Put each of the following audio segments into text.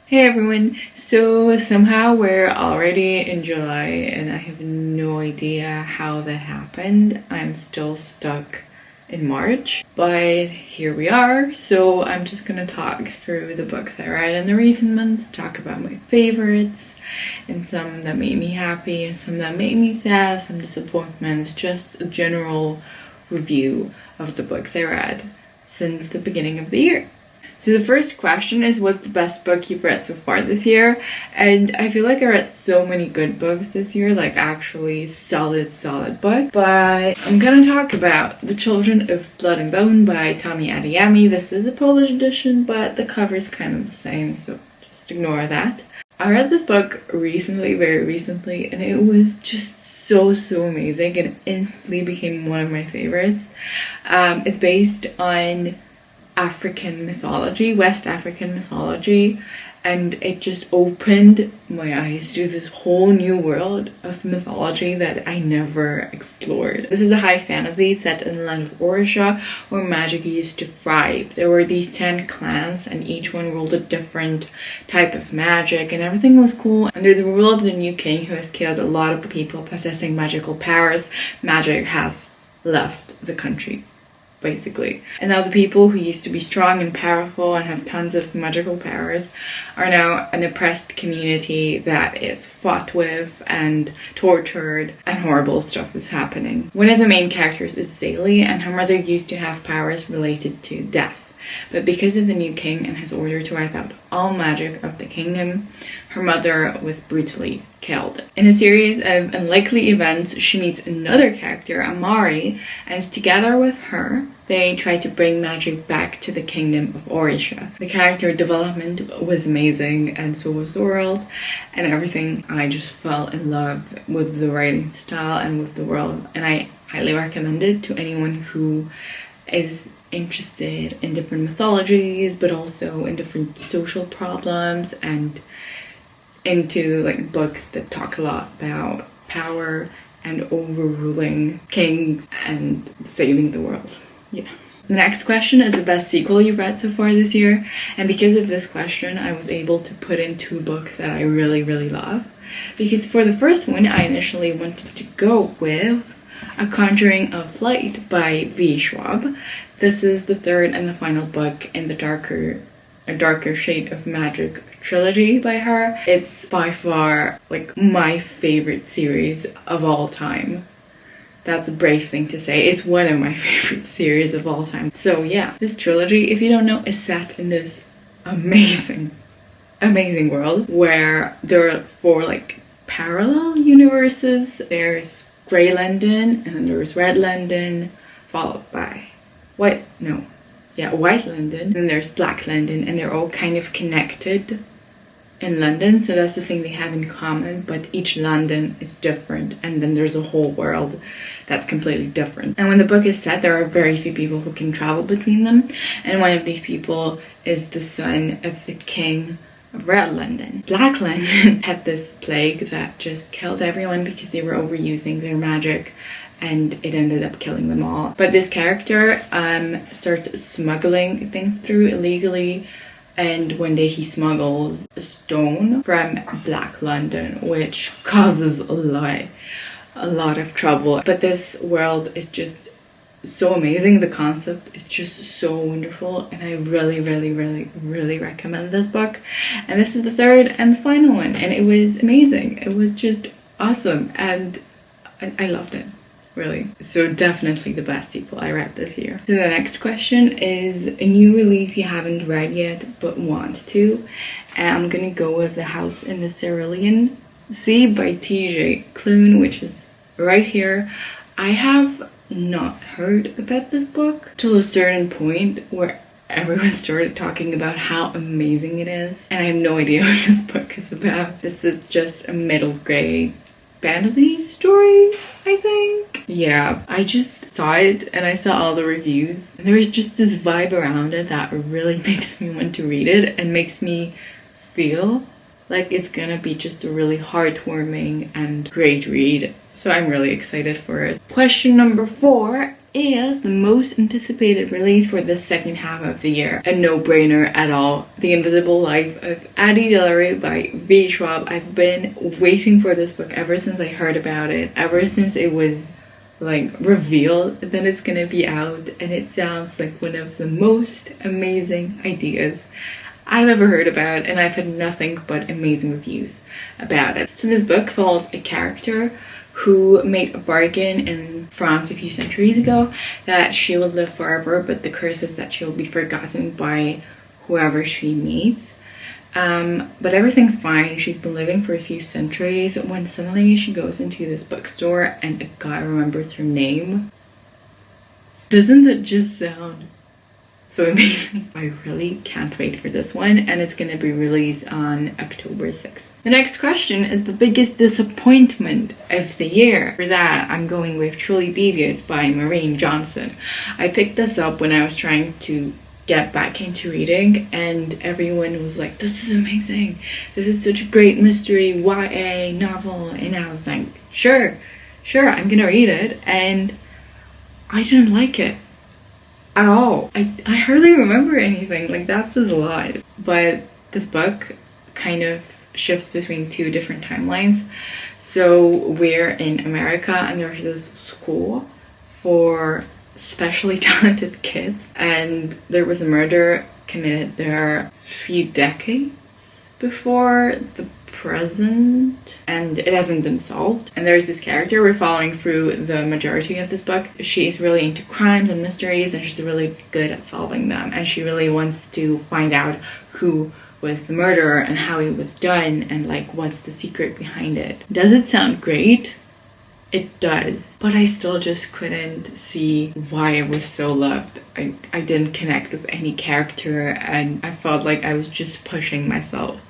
Hey everyone, so somehow we're already in July and I have no idea how that happened. I'm still stuck in March, but here we are. So I'm just gonna talk through the books I read in the recent months, talk about my favorites, and some that made me happy and some that made me sad, some disappointments, just a general review of the books I read since the beginning of the year. So the first question is, what's the best book you've read so far this year? And I feel like I read so many good books this year, like actually solid books. But I'm gonna talk about The Children of Blood and Bone by Tomi Adeyemi. This is a Polish edition, but the cover is kind of the same, so just ignore that. I read this book recently, very recently, and it was just so amazing and instantly became one of my favorites. It's based on African mythology, West African mythology, and it just opened my eyes to this whole new world of mythology that I never explored. This is a high fantasy set in the land of Orisha, where magic used to thrive. There were these 10 clans, and each one ruled a different type of magic, and everything was cool. Under the rule of the new king, who has killed a lot of people possessing magical powers, magic has left the country, basically. And now the people who used to be strong and powerful and have tons of magical powers are now an oppressed community that is fought with and tortured, and horrible stuff is happening. One of the main characters is Zélie, and her mother used to have powers related to death. But because of the new king and his order to wipe out all magic of the kingdom, her mother was brutally killed. In a series of unlikely events, she meets another character, Amari, and together with her, they try to bring magic back to the kingdom of Orisha. The character development was amazing, and so was the world, and everything. I just fell in love with the writing style and with the world, and I highly recommend it to anyone who is interested in different mythologies, but also in different social problems, and into like books that talk a lot about power and overruling kings and saving the world. Yeah. The next question is the best sequel you've read so far this year, and because of this question I was able to put in 2 books that I really love. Because for the first one I initially wanted to go with A Conjuring of Light by V. Schwab. This is the third and the final book in the A Darker Shade of Magic trilogy by her. It's by far like my favorite series of all time. That's a brave thing to say. It's one of my favorite series of all time. So yeah, this trilogy, if you don't know, is set in this amazing world where there are 4 like parallel universes. There's Grey London, and then there's Red London, followed by White London, and then there's Black London, and they're all kind of connected in London, so that's the thing they have in common, but each London is different, and then there's a whole world that's completely different. And when the book is set, there are very few people who can travel between them, and one of these people is the son of the king of Red London. Black London had this plague that just killed everyone because they were overusing their magic, and it ended up killing them all. But this character starts smuggling things through illegally, and one day he smuggles a stone from Black London, which causes a lot of trouble. But this world is just so amazing. The concept is just so wonderful, and I really recommend this book. And this is the third and final one, and it was amazing. It was just awesome, and I loved it. Really. So definitely the best sequel I read this year. So the next question is a new release you haven't read yet but want to. And I'm gonna go with The House in the Cerulean Sea by TJ Klune, which is right here. I have not heard about this book till a certain point where everyone started talking about how amazing it is, and I have no idea what this book is about. This is just a middle grade fantasy story, I think. Yeah, I just saw it and I saw all the reviews, and there was just this vibe around it that really makes me want to read it and makes me feel like it's gonna be just a really heartwarming and great read. So I'm really excited for it. Question number 4 is the most anticipated release for the second half of the year. A no-brainer at all. The Invisible Life of Addie LaRue by V. Schwab. I've been waiting for this book ever since I heard about it, ever since it was like revealed that it's gonna be out, and it sounds like one of the most amazing ideas I've ever heard about, and I've had nothing but amazing reviews about it. So this book follows a character who made a bargain in France a few centuries ago that she will live forever, but the curse is that she will be forgotten by whoever she meets. But everything's fine. She's been living for a few centuries when suddenly she goes into this bookstore and a guy remembers her name. Doesn't that just sound so amazing? I really can't wait for this one, and it's going to be released on October 6th. The next question is the biggest disappointment of the year. For that, I'm going with Truly Devious by Maureen Johnson. I picked this up when I was trying to get back into reading, and everyone was like, this is amazing, this is such a great mystery YA novel, and I was like, sure, I'm gonna read it, and I didn't like it at all. I hardly remember anything, like that says a lot. But this book kind of shifts between two different timelines. So we're in America, and there's this school for especially talented kids, and there was a murder committed there a few decades before the present, and it hasn't been solved. And there's this character we're following through the majority of this book. She's really into crimes and mysteries, and she's really good at solving them, and she really wants to find out who was the murderer and how it was done, and like what's the secret behind it. Does it sound great? It does, but I still just couldn't see why it was so loved. I didn't connect with any character, and I felt like I was just pushing myself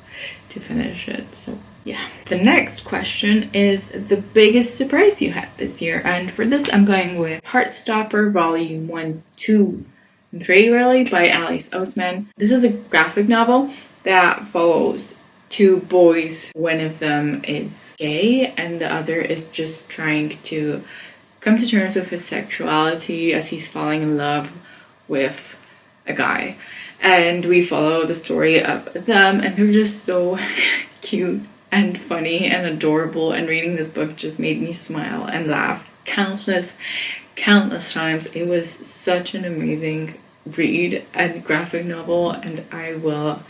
to finish it. So yeah. The next question is the biggest surprise you had this year, and for this I'm going with Heartstopper Volume 1, 2, and 3 really by Alice Oseman. This is a graphic novel that follows two boys. One of them is gay and the other is just trying to come to terms with his sexuality as he's falling in love with a guy. And we follow the story of them, and they're just so cute and funny and adorable, and reading this book just made me smile and laugh countless times. It was such an amazing read and graphic novel, and I will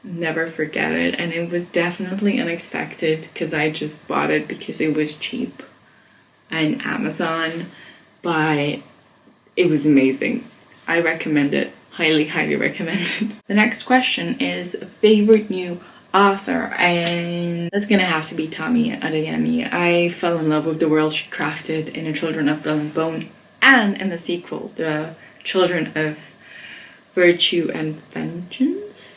never forget it. And it was definitely unexpected because I just bought it because it was cheap on Amazon, but it was amazing. I recommend it. Highly recommend it. The next question is favorite new author, and that's gonna have to be Tomi Adeyemi. I fell in love with the world she crafted in The Children of Blood and Bone, and in the sequel, The Children of Virtue and Vengeance.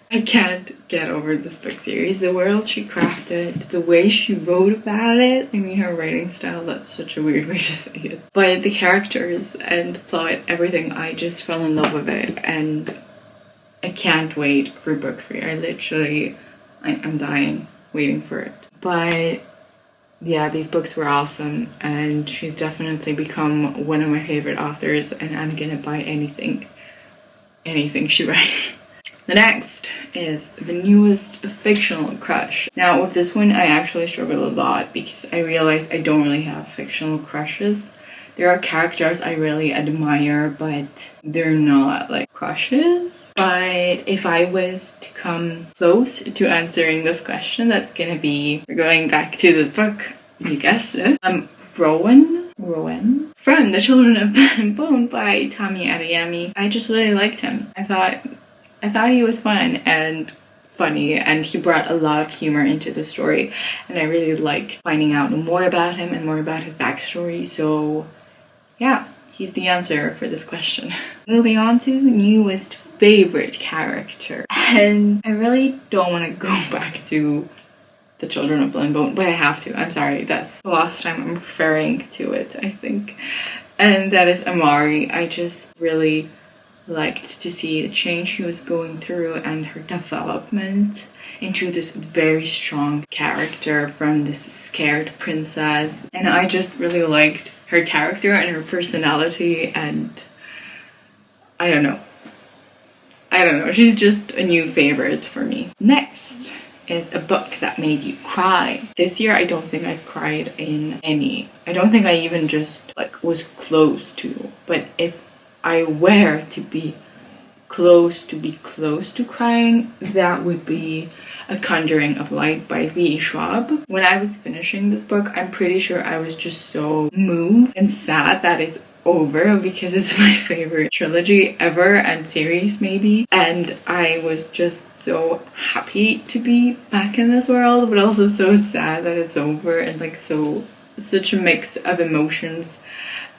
I can't get over this book series. The world she crafted, the way she wrote about it. I mean, her writing style, that's such a weird way to say it. But the characters and the plot, everything, I just fell in love with it. And I can't wait for book 3. I'm dying waiting for it. But yeah, these books were awesome. And she's definitely become one of my favorite authors. And I'm gonna buy anything she writes. The next is the newest fictional crush. Now with this one, I actually struggled a lot because I realized I don't really have fictional crushes. There are characters I really admire, but they're not like crushes. But if I was to come close to answering this question, that's gonna be, we're going back to this book, you guessed it. Rowan from The Children of Blood and Bone by Tomi Adeyemi. I just really liked him. I thought he was fun and funny, and he brought a lot of humor into the story, and I really liked finding out more about him and more about his backstory. So yeah, he's the answer for this question. Moving on to newest favorite character, and I really don't want to go back to The Children of Blood and Bone, but I have to. I'm sorry, that's the last time I'm referring to it, I think. And that is Amari. I just really liked to see the change she was going through and her development into this very strong character from this scared princess. And I just really liked her character and her personality, and I don't know. She's just a new favorite for me. Next is a book that made you cry. This year, I don't think I've cried in any. I don't think I even just was close to. But if I were to be close to crying, that would be A Conjuring of Light by V.E. Schwab. When I was finishing this book, I'm pretty sure I was just so moved and sad that it's over, because it's my favorite trilogy ever and series maybe, and I was just so happy to be back in this world, but also so sad that it's over, and such a mix of emotions.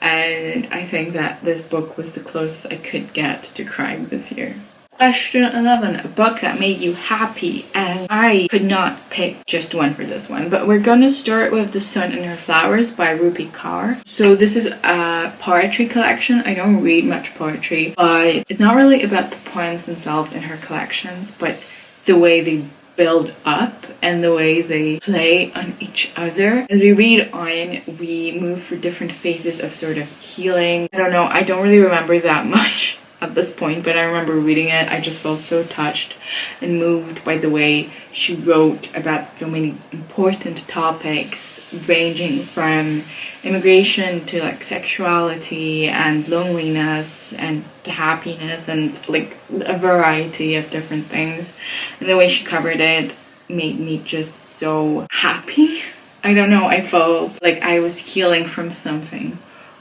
And I think that this book was the closest I could get to crying this year. Question 11, a book that made you happy, and I could not pick just one for this one, but we're gonna start with The Sun and Her Flowers by Rupi Kaur. So this is a poetry collection. I don't read much poetry, but it's not really about the poems themselves in her collections, but the way they build up and the way they play on each other. As we read on, we move through different phases of sort of healing. I don't know, I don't really remember that much at this point, but I remember reading it. I just felt so touched and moved by the way she wrote about so many important topics, ranging from immigration to sexuality and loneliness and happiness, and a variety of different things. And the way she covered it made me just so happy. I don't know, I felt like I was healing from something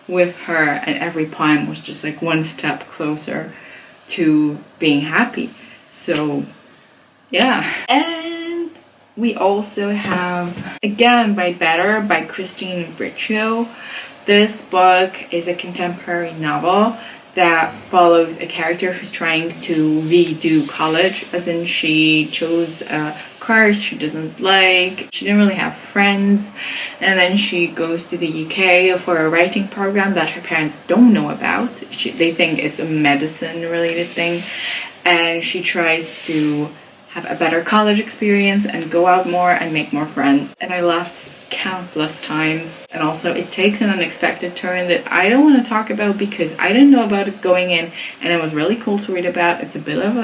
with her, and every poem was just one step closer to being happy. So yeah. And we also have Again by Better by Christine Briccio. This book is a contemporary novel that follows a character who's trying to redo college, as in she chose a course she doesn't like, she didn't really have friends, and then she goes to the UK for a writing program that her parents don't know about. They think it's a medicine related thing, and she tries to have a better college experience and go out more and make more friends. And I laughed countless times, and also it takes an unexpected turn that I don't want to talk about because I didn't know about it going in, and it was really cool to read about. It's a bit of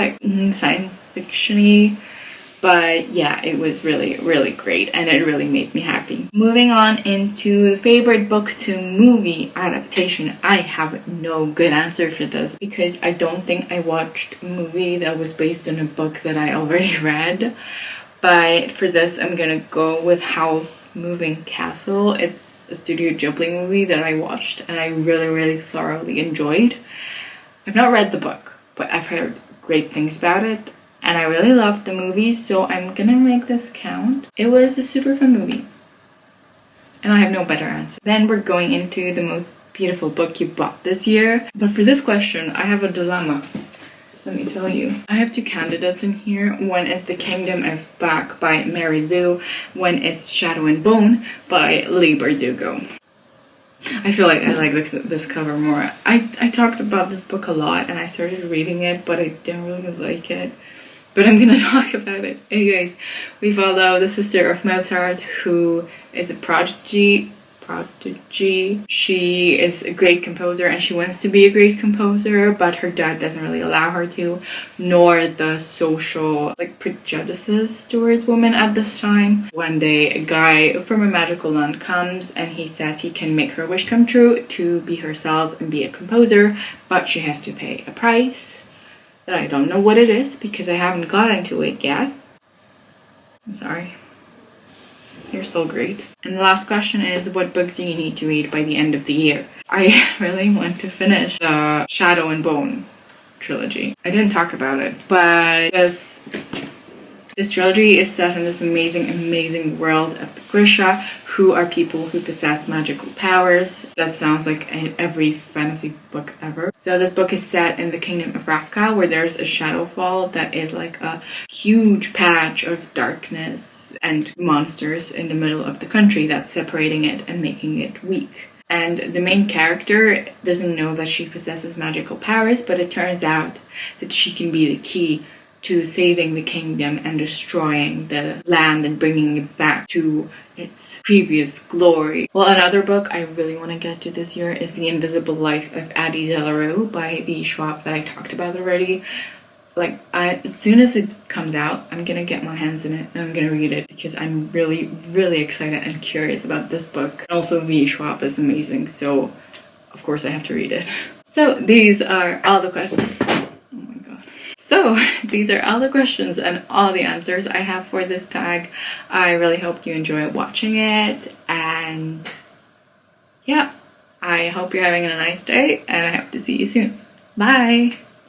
science fiction-y, but yeah, it was really, really great, and it really made me happy. Moving on into the favorite book to movie adaptation. I have no good answer for this because I don't think I watched a movie that was based on a book that I already read. But for this, I'm gonna go with Howl's Moving Castle. It's a Studio Ghibli movie that I watched and I really, really thoroughly enjoyed. I've not read the book, but I've heard great things about it, and I really loved the movie, so I'm gonna make this count. It was a super fun movie, and I have no better answer. Then we're going into the most beautiful book you bought this year. But for this question, I have a dilemma. Let me tell you. I have two candidates in here. One is The Kingdom of Back by Mary Lou. One is Shadow and Bone by Leigh Bardugo. I feel like I like this cover more. I talked about this book a lot and I started reading it, but I didn't really like it. But I'm gonna talk about it. Anyways, we follow the sister of Mozart, who is a prodigy. She is a great composer and she wants to be a great composer, but her dad doesn't really allow her to, nor the social prejudices towards women at this time. One day a guy from a magical land comes and he says he can make her wish come true to be herself and be a composer, but she has to pay a price that I don't know what it is because I haven't gotten to it yet. I'm sorry. You're still great. And the last question is, what book do you need to read by the end of the year? I really want to finish the Shadow and Bone trilogy. I didn't talk about it, but this trilogy is set in this amazing world of the Grisha, who are people who possess magical powers. That sounds like every fantasy book ever. So this book is set in the Kingdom of Ravka, where there's a shadowfall that is like a huge patch of darkness and monsters in the middle of the country that's separating it and making it weak. And the main character doesn't know that she possesses magical powers, but it turns out that she can be the key to saving the kingdom and destroying the land and bringing it back to its previous glory. Well, another book I really want to get to this year is The Invisible Life of Addie Delarue by V. Schwab that I talked about already. As soon as it comes out, I'm gonna get my hands in it and I'm gonna read it because I'm really, really excited and curious about this book. Also, V. Schwab is amazing, so of course I have to read it. So these are all the questions. Oh my god. So these are all the questions and all the answers I have for this tag. I really hope you enjoy watching it, and yeah, I hope you're having a nice day, and I hope to see you soon. Bye!